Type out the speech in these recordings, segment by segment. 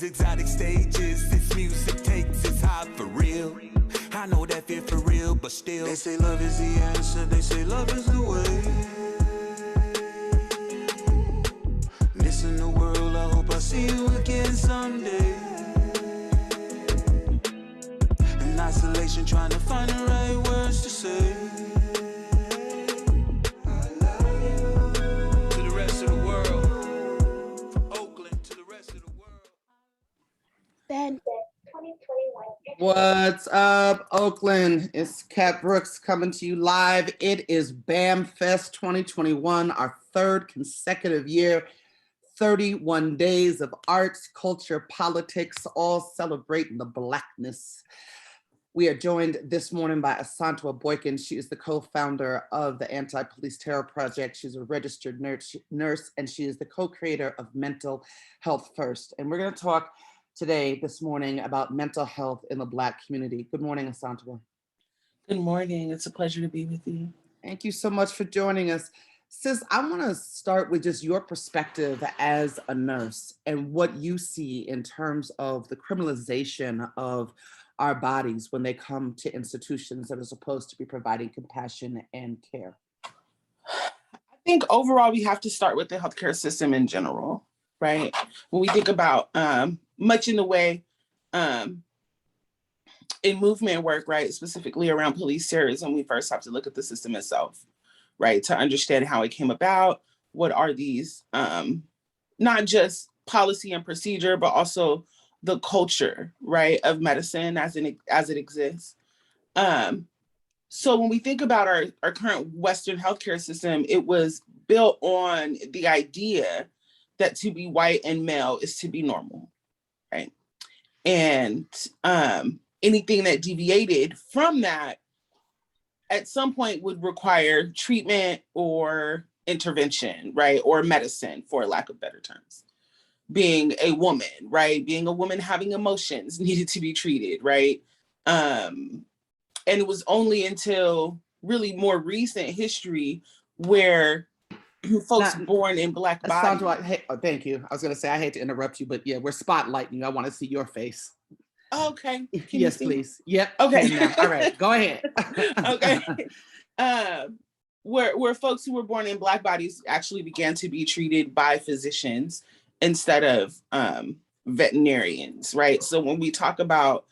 these exotic stages. This music takes its high for real. I know that fear for real, but still. They say love is the answer, they say love is the way. Missing the world, I hope I see you again someday. In isolation, trying to find the right words to say. I love you. To the rest of the world. From Oakland to the rest of the world. Ben. 2021. What's up, Oakland? It's Kat Brooks coming to you live. It is BAMBDFEST 2021, our third consecutive year. 31 days of arts, culture, politics, all celebrating the Blackness. We are joined this morning by Asantwa Boykin. She is the co-founder of the Anti-Police Terror Project. She's a registered nurse, and she is the co-creator of Mental Health First. And we're going to talk today, this morning, about mental health in the Black community. Good morning, Asantwa. Good morning. It's a pleasure to be with you. Thank you so much for joining us. Sis, I want to start with just your perspective as a nurse and what you see in terms of the criminalization of our bodies when they come to institutions that are supposed to be providing compassion and care. I think overall, we have to start with the healthcare system in general, right? When we think about much in the way in movement work, right, specifically around police terrorism, we first have to look at the system itself, right, to understand how it came about. What are these, not just policy and procedure, but also the culture, right, of medicine as it exists. So when we think about our current Western healthcare system, it was built on the idea that to be white and male is to be normal, right? And anything that deviated from that at some point would require treatment or intervention, right? Or medicine, for lack of better terms. Being a woman, right? Being a woman having emotions needed to be treated, right? And it was only until really more recent history where folks born in Black bodies. Thank you. I was going to say, I hate to interrupt you, but yeah, we're spotlighting you. I want to see your face. Okay. Yes, please. Yep. Okay. All right. Go ahead. Okay. Where folks who were born in Black bodies actually began to be treated by physicians instead of veterinarians, right? So when we talk about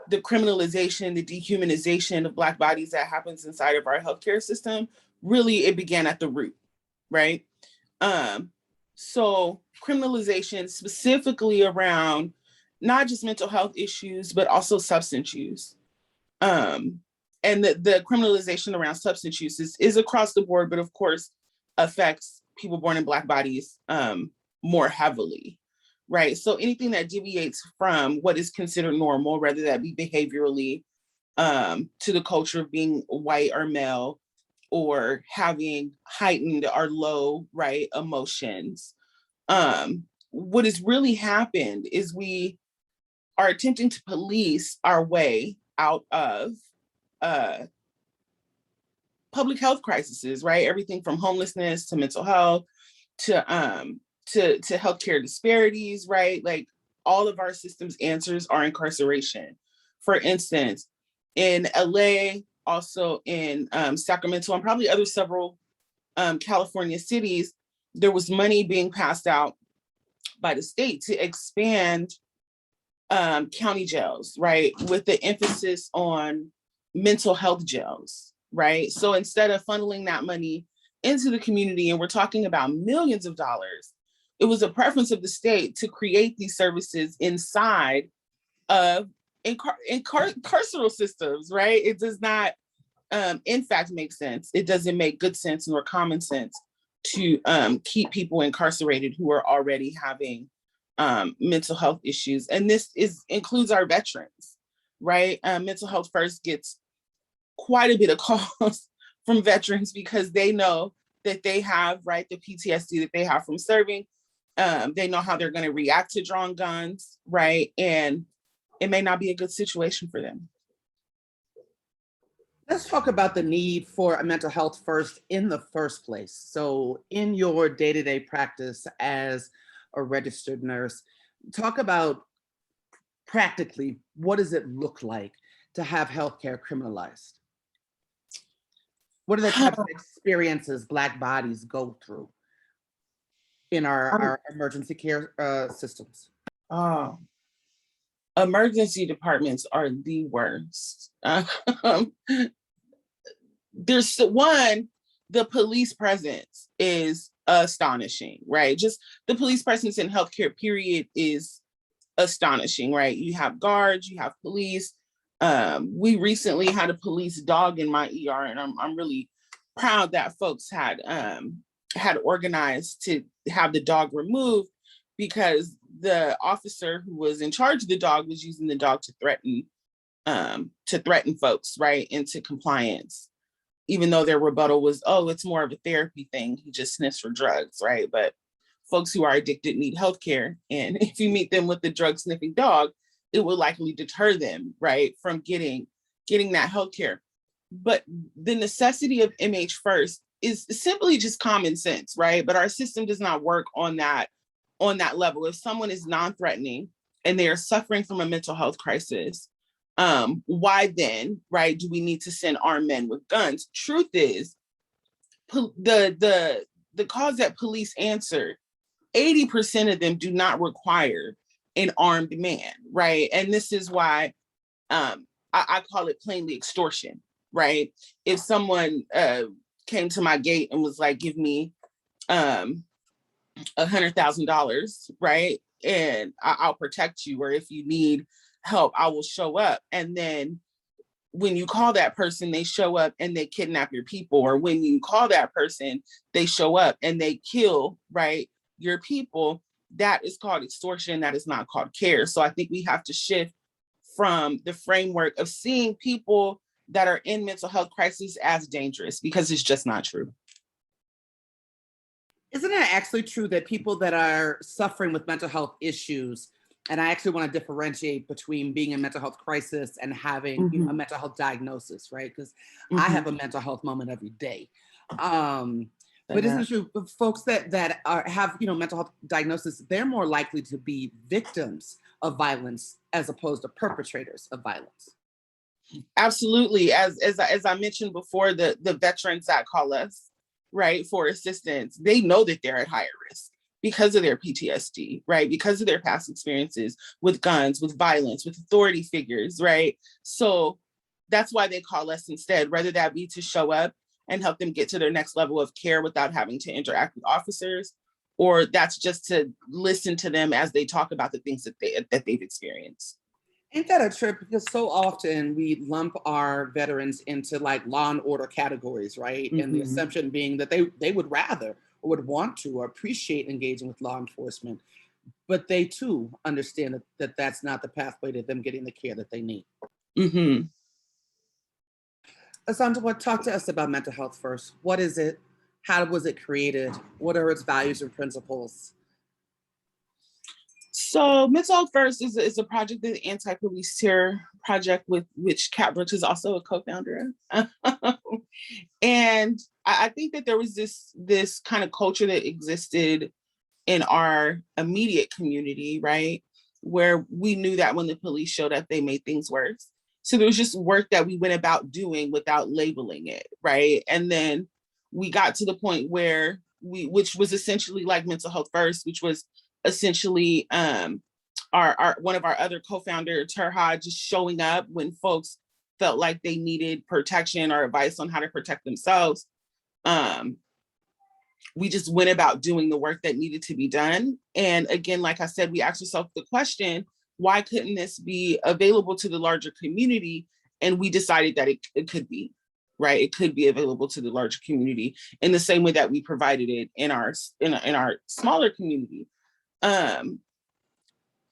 the criminalization, the dehumanization of Black bodies that happens inside of our healthcare system, really it began at the root, right? So criminalization specifically around not just mental health issues, but also substance use. And the criminalization around substance use is across the board, but of course affects people born in Black bodies more heavily, right? So anything that deviates from what is considered normal, whether that be behaviorally to the culture of being white or male, or having heightened or low, right, emotions. What has really happened is we are attempting to police our way out of public health crises, right? Everything from homelessness to mental health to healthcare disparities, right? Like all of our systems answers are incarceration. For instance, in LA, also in Sacramento, and probably other several California cities, there was money being passed out by the state to expand county jails, right? With the emphasis on mental health jails, right? So instead of funneling that money into the community, and we're talking about millions of dollars, it was a preference of the state to create these services inside of carceral systems, right? It does not, in fact, make sense. It doesn't make good sense nor common sense to keep people incarcerated who are already having mental health issues. And this includes our veterans, right? Mental Health First gets quite a bit of calls from veterans because they know that they have, right, the PTSD that they have from serving. They know how they're going to react to drawn guns, right? And it may not be a good situation for them. Let's talk about the need for a mental health first in the first place. So in your day-to-day practice as a registered nurse, talk about practically, what does it look like to have healthcare criminalized? What are the types of experiences Black bodies go through in our emergency care systems? Emergency departments are the worst. There's one, the police presence is astonishing, right? Just the police presence in healthcare, period, is astonishing, right? You have guards, you have police. We recently had a police dog in my ER, and I'm really proud that folks had organized to have the dog removed, because the officer who was in charge of the dog was using the dog to threaten folks, right, into compliance, even though their rebuttal was, oh, it's more of a therapy thing, he just sniffs for drugs, right? But folks who are addicted need healthcare, and if you meet them with the drug sniffing dog, it will likely deter them, right, from getting that healthcare. But the necessity of MH first is simply just common sense, right? But our system does not work on that level. If someone is non-threatening and they are suffering from a mental health crisis, why then, right, do we need to send armed men with guns? Truth is, the calls that police answer, 80% of them do not require an armed man, right? And this is why I call it plainly extortion, right? If someone came to my gate and was like, give me $100,000, right? And I'll protect you, or if you need help, I will show up. And then when you call that person, they show up and they kidnap your people. Or when you call that person, they show up and they kill, right, your people. That is called extortion. That is not called care. So I think we have to shift from the framework of seeing people that are in mental health crisis as dangerous, because it's just not true. Isn't it actually true that people that are suffering with mental health issues, and I actually want to differentiate between being in a mental health crisis and having a mental health diagnosis, right? Because I have a mental health moment every day. But isn't it true, folks that have mental health diagnosis, they're more likely to be victims of violence as opposed to perpetrators of violence? Absolutely. As I mentioned before, the veterans that call us, right, for assistance, they know that they're at higher risk because of their PTSD, right? Because of their past experiences with guns, with violence, with authority figures, right? So that's why they call us instead, whether that be to show up and help them get to their next level of care without having to interact with officers, or that's just to listen to them as they talk about the things that they've experienced. Ain't that a trip? Because so often we lump our veterans into like law and order categories, right? And the assumption being that they would rather or would want to or appreciate engaging with law enforcement, but they too understand that that's not the pathway to them getting the care that they need. Asantewaa, talk to us about mental health first. What is it? How was it created? What are its values and principles? So Mental Health First is a project, the anti-police terror project, with which Kat Brooks is also a co-founder of. And I think that there was this kind of culture that existed in our immediate community, right? Where we knew that when the police showed up, they made things worse. So there was just work that we went about doing without labeling it, right? And then we got to the point where which was essentially like Mental Health First, which was essentially our one of our other co-founder, Terha, just showing up when folks felt like they needed protection or advice on how to protect themselves. We just went about doing the work that needed to be done. And again, like I said, we asked ourselves the question, why couldn't this be available to the larger community? And we decided that it could be, right? It could be available to the larger community in the same way that we provided it in our smaller community.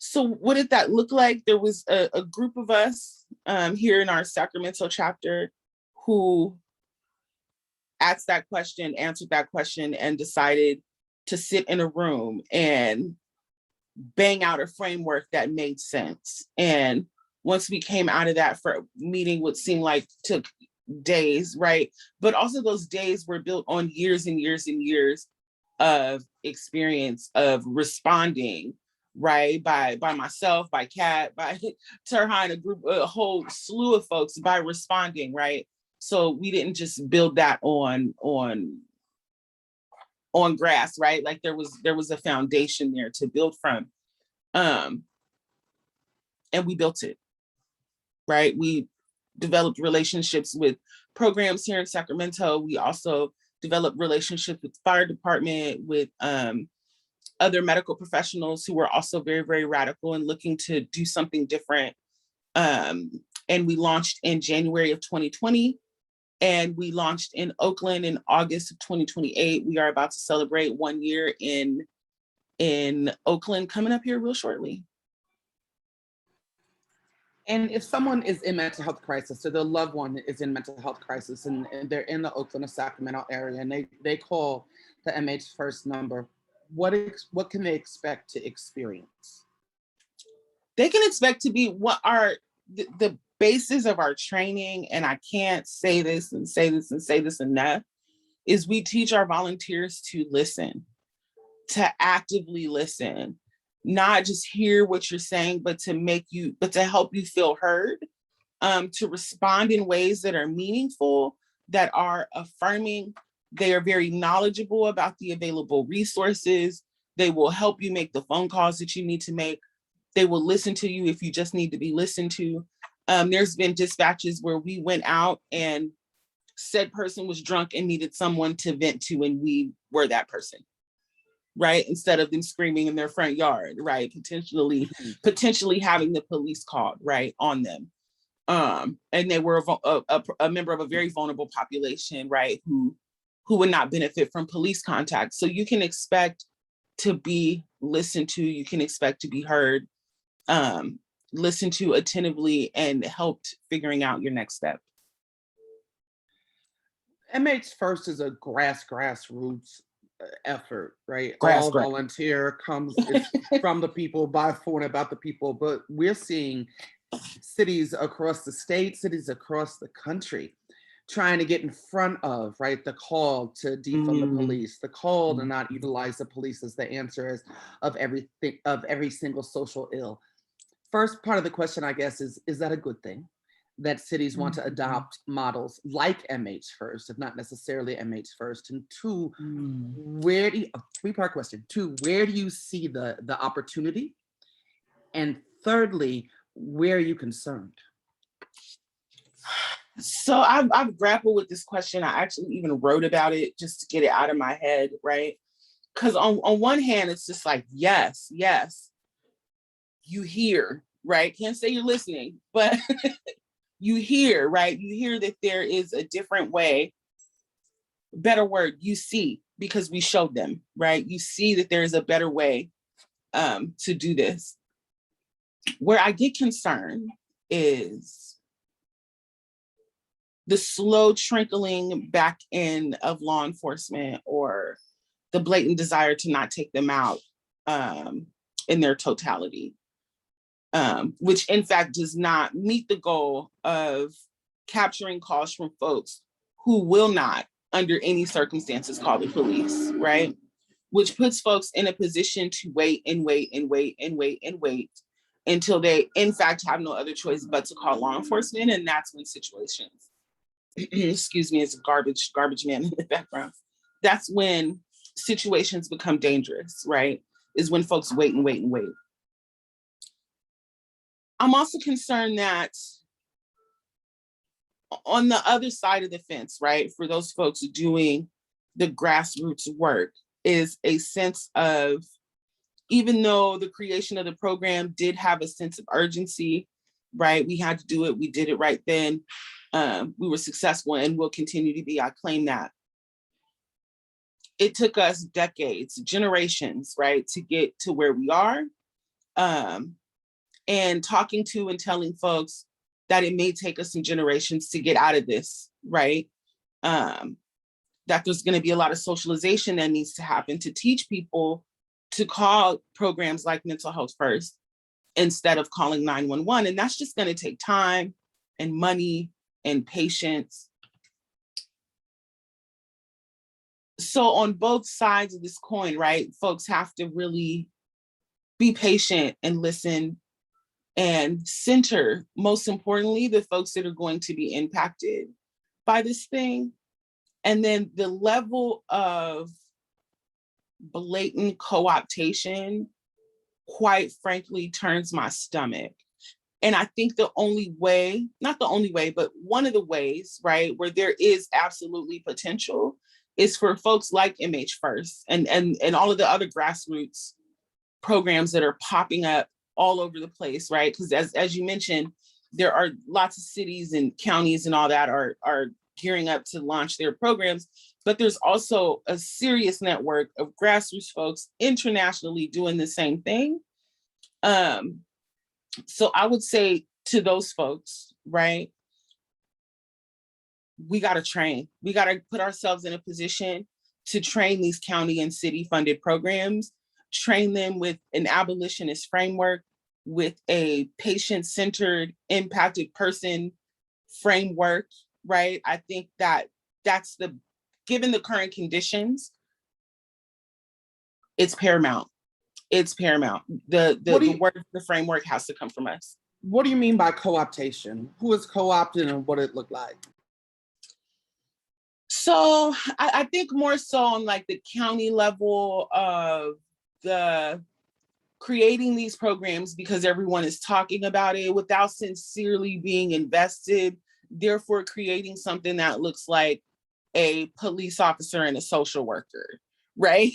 So what did that look like? There was a group of us here in our Sacramento chapter who asked that question, answered that question, and decided to sit in a room and bang out a framework that made sense. And once we came out of that for meeting, what seemed like took days, right? But also those days were built on years and years and years of experience of responding right? By myself, by Kat, by Turhan, a whole slew of folks by responding, right? So we didn't just build that on grass, right? Like there was a foundation there to build from. And we built it, right? We developed relationships with programs here in Sacramento. We also developed relationships with fire department, with other medical professionals who were also very, very radical and looking to do something different. And we launched in January of 2020, and we launched in Oakland in August of 2028. We are about to celebrate 1 year in Oakland coming up here real shortly. And if someone is in mental health crisis, or their loved one is in mental health crisis, and they're in the Oakland or Sacramento area, and they call the MH First number, what can they expect to experience? They can expect to be what are the basis of our training, and I can't say this and say this and say this enough, is we teach our volunteers to listen, to actively listen, not just hear what you're saying, but to help you feel heard, to respond in ways that are meaningful, that are affirming. They are very knowledgeable about the available resources. They will help you make the phone calls that you need to make. They will listen to you if you just need to be listened to. There's been dispatches where we went out and said person was drunk and needed someone to vent to, and we were that person, right? Instead of them screaming in their front yard, right? Potentially having the police called, right, on them. And they were a member of a very vulnerable population, right, who would not benefit from police contact. So you can expect to be listened to, you can expect to be heard, listened to attentively, and helped figuring out your next step. MH First is a grassroots effort, right? Grass. Volunteer comes from the people, by, for, and about the people, but we're seeing cities across the state, cities across the country trying to get in front of, right, the call to defund the police, the call to not utilize the police as the answer of every single social ill. First part of the question, I guess, is that a good thing that cities want to adopt models like MH First, if not necessarily MH First? And two, three-part question. Two, where do you see the opportunity? And thirdly, where are you concerned? So I've grappled with this question. I actually even wrote about it just to get it out of my head, right? Because on one hand, it's just like, yes, you hear, right? Can't say you're listening, but you hear, right? You hear that there is a different way. Better word, you see, because we showed them, right? You see that there is a better way to do this. Where I get concerned is the slow trickling back in of law enforcement, or the blatant desire to not take them out in their totality, which in fact does not meet the goal of capturing calls from folks who will not, under any circumstances, call the police, right? Which puts folks in a position to wait and wait and wait and wait and wait until they, in fact, have no other choice but to call law enforcement. And that's when situations, excuse me, it's a garbage man in the background. That's when situations become dangerous, right? Is when folks wait and wait and wait. I'm also concerned that on the other side of the fence, right, for those folks doing the grassroots work, is a sense of, even though the creation of the program did have a sense of urgency, right? We had to do it. We did it right then. We were successful and will continue to be. I claim that. It took us decades, generations, right, to get to where we are. And talking to and telling folks that it may take us some generations to get out of this, right? That there's going to be a lot of socialization that needs to happen to teach people to call programs like Mental Health First instead of calling 911. And that's just going to take time and money and patience. So on both sides of this coin, right, folks have to really be patient and listen and center, most importantly, the folks that are going to be impacted by this thing. And then the level of blatant co-optation, quite frankly, turns my stomach. And I think the only way, not the only way, but one of the ways, right, where there is absolutely potential is for folks like MH1st and all of the other grassroots programs that are popping up all over the place, right? Because as you mentioned, there are lots of cities and counties and all that are gearing up to launch their programs, but there's also a serious network of grassroots folks internationally doing the same thing. So I would say to those folks, right, we got to train. We got to put ourselves in a position to train these county and city funded programs, train them with an abolitionist framework, with a patient-centered, impacted person framework, right? I think that that's given the current conditions, it's paramount. It's paramount. The word, the framework has to come from us. What do you mean by co-optation? Who is co-opted and what it look like? So I think more so on like the county level of the creating these programs because everyone is talking about it without sincerely being invested, therefore creating something that looks like a police officer and a social worker, right?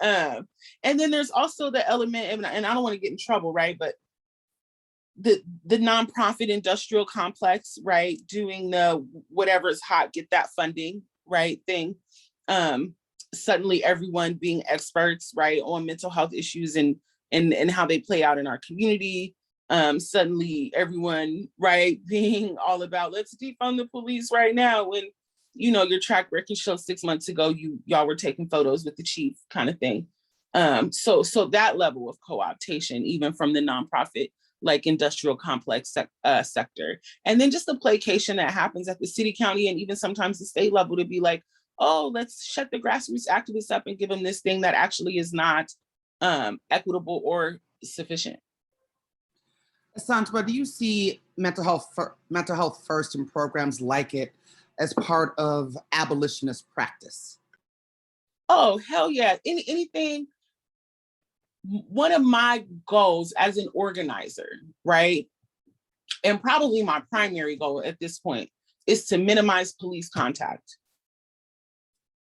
And then there's also the element, and I don't want to get in trouble, right? But the nonprofit industrial complex, right? Doing the whatever's hot, get that funding, right? Thing. Suddenly everyone being experts, right, on mental health issues and how they play out in our community. Suddenly everyone, right, being all about let's defund the police right now when, you know, your track record shows 6 months ago, y'all were taking photos with the chief kind of thing. So that level of co-optation, even from the nonprofit, like industrial complex sector. And then just the placation that happens at the city, county, and even sometimes the state level to be like, oh, let's shut the grassroots activists up and give them this thing that actually is not equitable or sufficient. Asantwa, do you see mental health first and programs like it as part of abolitionist practice? Oh, hell yeah. Anything. One of my goals as an organizer, right, and probably my primary goal at this point, is to minimize police contact.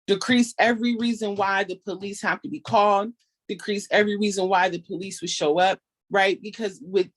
Decrease every reason why the police have to be called, decrease every reason why the police would show up, right? Because with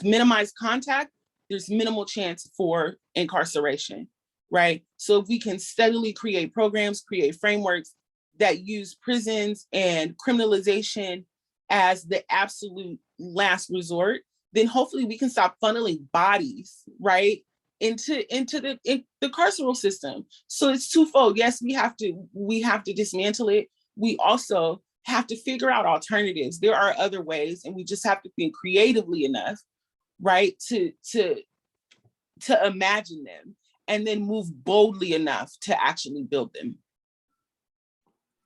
minimized contact, there's minimal chance for incarceration, right? So if we can steadily create programs, create frameworks that use prisons and criminalization as the absolute last resort, then hopefully we can stop funneling bodies, right, into the carceral system. So it's twofold. Yes, we have to dismantle it. We also have to figure out alternatives. There are other ways, and we just have to think creatively enough, right, to imagine them and then move boldly enough to actually build them.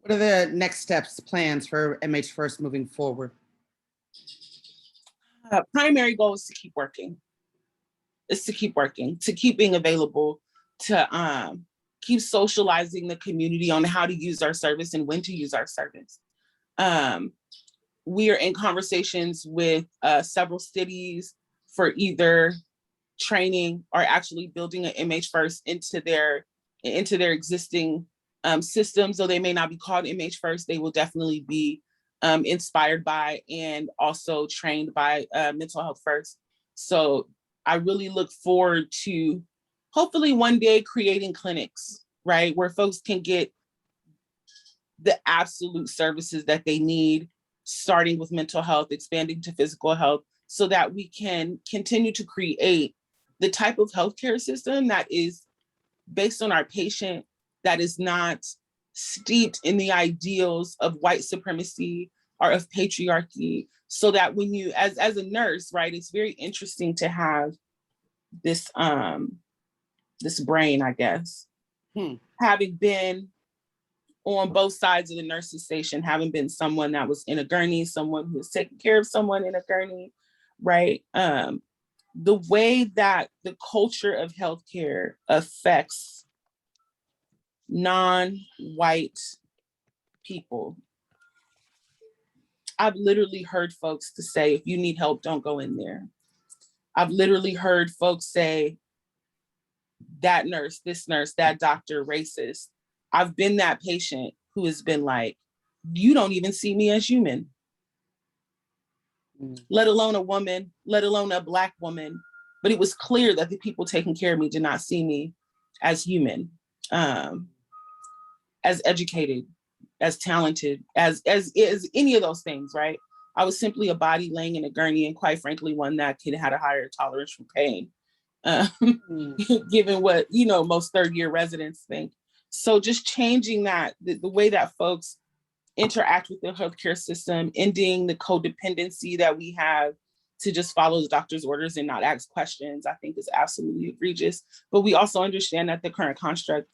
What are the next steps, plans for MH1st moving forward? Primary goal is to keep working. To keep being available, to keep socializing the community on how to use our service and when to use our service. We are in conversations with several cities for either training or actually building an MH1st into their existing systems. Though they may not be called MH1st, they will definitely be inspired by and also trained by Mental Health First. So I really look forward to hopefully one day creating clinics, right, where folks can get the absolute services that they need, starting with mental health, expanding to physical health, so that we can continue to create the type of healthcare system that is based on our patient, that is not steeped in the ideals of white supremacy or of patriarchy, so that when you, as a nurse, right, it's very interesting to have this this brain, I guess, having been on both sides of the nurses station, having been someone that was in a gurney, someone who was taking care of someone in a gurney, right? The way that the culture of healthcare affects non-white people. I've literally heard folks to say, if you need help, don't go in there. I've literally heard folks say, that nurse, this nurse, that doctor, racist. I've been that patient who has been like, you don't even see me as human, let alone a woman, let alone a Black woman. But it was clear that the people taking care of me did not see me as human, as educated, as talented, as any of those things, right? I was simply a body laying in a gurney, and quite frankly, one that had a higher tolerance for pain, given what, you know, most third-year residents think. So just changing that, the way that folks interact with the healthcare system, ending the codependency that we have to just follow the doctor's orders and not ask questions, I think is absolutely egregious. But we also understand that the current construct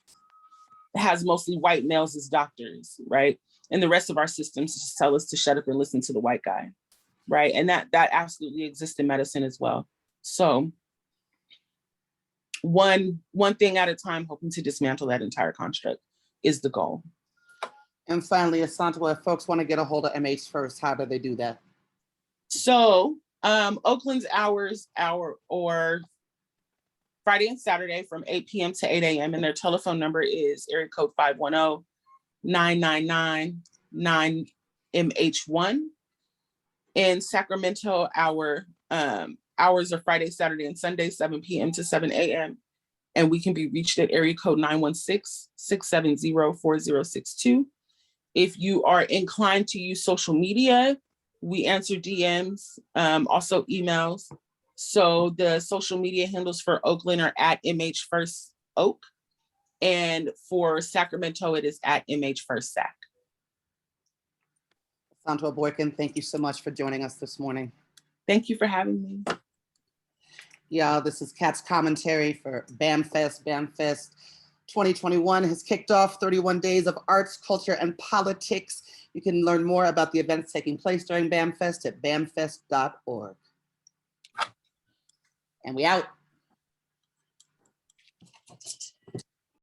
has mostly white males as doctors, right? And the rest of our systems just tell us to shut up and listen to the white guy, right? And that absolutely exists in medicine as well. So one thing at a time, hoping to dismantle that entire construct is the goal. And finally, Asantwa, if folks want to get a hold of MH First, how do they do that? So Oakland's hours or Friday and Saturday from 8 p.m. to 8 a.m. and their telephone number is area code 510-999-9MH1. In Sacramento, our hours are Friday, Saturday, and Sunday, 7 p.m. to 7 a.m. And we can be reached at area code 916-670-4062. If you are inclined to use social media, we answer DMs, also emails. So the social media handles for Oakland are at MH First Oak. And for Sacramento, it is at MH First Sac. Asantwa Boykin, thank you so much for joining us this morning. Thank you for having me. Yeah, this is Kat's commentary for BAMFest. BAMFest 2021 has kicked off 31 days of arts, culture, and politics. You can learn more about the events taking place during BAMFest at bamfest.org. And we out.